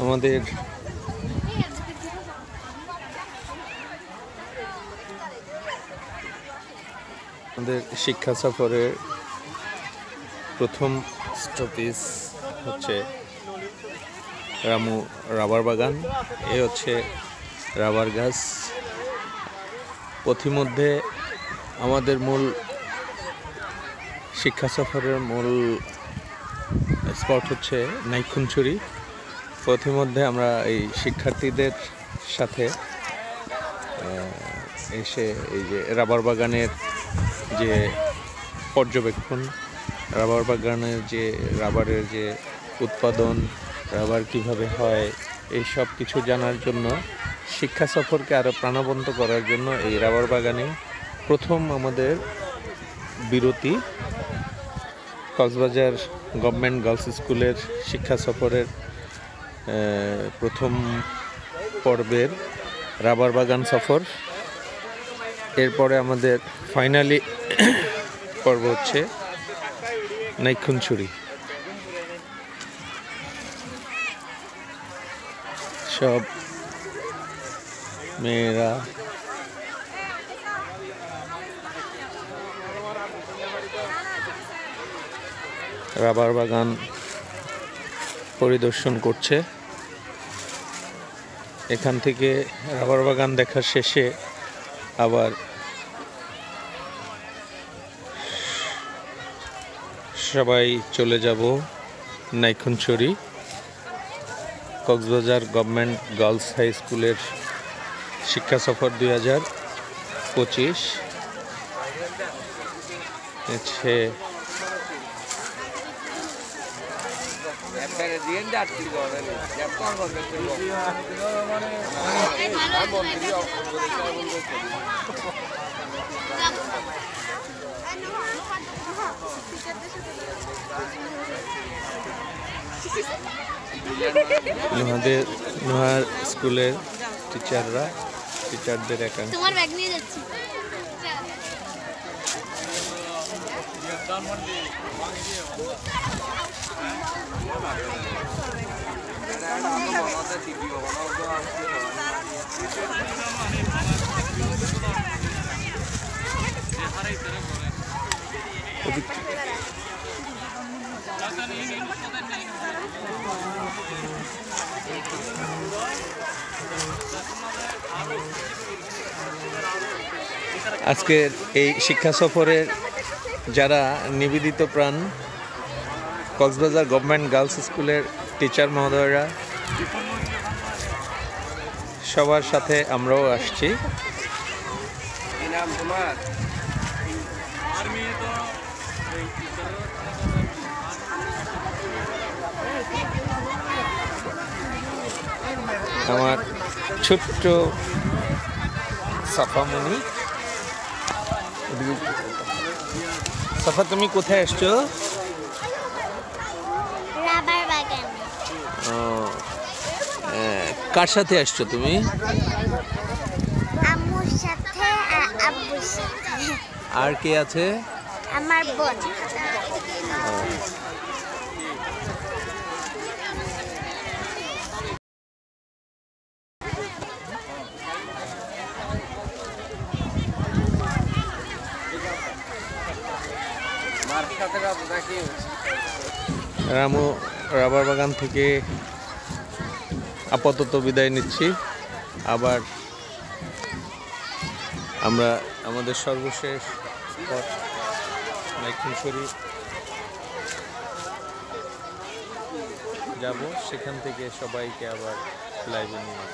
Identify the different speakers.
Speaker 1: আমাদের শিক্ষা সফরের প্রথম স্টপেজ হচ্ছে রামু রাবার বাগান। এ হচ্ছে রাবার গাছ। পথিমধ্যে আমাদের মূল শিক্ষা সফরের মূল স্পট হচ্ছে নাইক্ষুনছড়ি। পথিমধ্যে আমরা এই শিক্ষার্থীদের সাথে এসে এই যে রাবার বাগানের যে পর্যবেক্ষণ, রাবার বাগানের যে রাবারের যে উৎপাদন, রাবার কিভাবে হয়, এই সব কিছু জানার জন্য শিক্ষা সফরকে আরও প্রাণবন্ত করার জন্য এই রাবার বাগানে প্রথম আমাদের বিরতি কক্সবাজার গভর্নমেন্ট গার্লস স্কুলের শিক্ষা সফরের প্রথম পর্বের রাবার বাগান সফর। এরপরে আমাদের ফাইনালি পর্ব হচ্ছে নাইক্ষুনছড়ি। সব মেয়েরা রাবার বাগান পরিদর্শন করছে। এখান থেকে রাবার বাগান দেখা শেষে আবার সবাই চলে যাব নাইক্ষুনছড়ি কক্সবাজার গভর্নমেন্ট গার্লস হাই স্কুলের শিক্ষা সফর 2025 হচ্ছে আমাদের নোহার স্কুলের টিচারদের একাংশ। তোমার ব্যাগ নিয়ে যাচ্ছি। আজকের এই শিক্ষা সফরের যারা নিবেদিত প্রাণ কক্সবাজার গভর্নমেন্ট গার্লস স্কুলের টিচার মহোদয়রা, সবার সাথে আমরাও আসছি। আমার ছোট্ট সাফামণি। সাফা, তুমি কোথায় আসছো?
Speaker 2: রাবার বাগান।
Speaker 1: কার সাথে আসছো তুমি?
Speaker 2: আম্মুর সাথে আর আব্বুর সাথে।
Speaker 1: আর কে আছে?
Speaker 2: আমার বোন।
Speaker 1: রামু রাবার বাগান থেকে আপাতত বিদায় নিচ্ছি। আবার আমরা আমাদের সর্বশেষ স্পট নাইক্ষুনছড়ি যাব। সেখান থেকে সবাইকে আবার লাইভে নিয়ে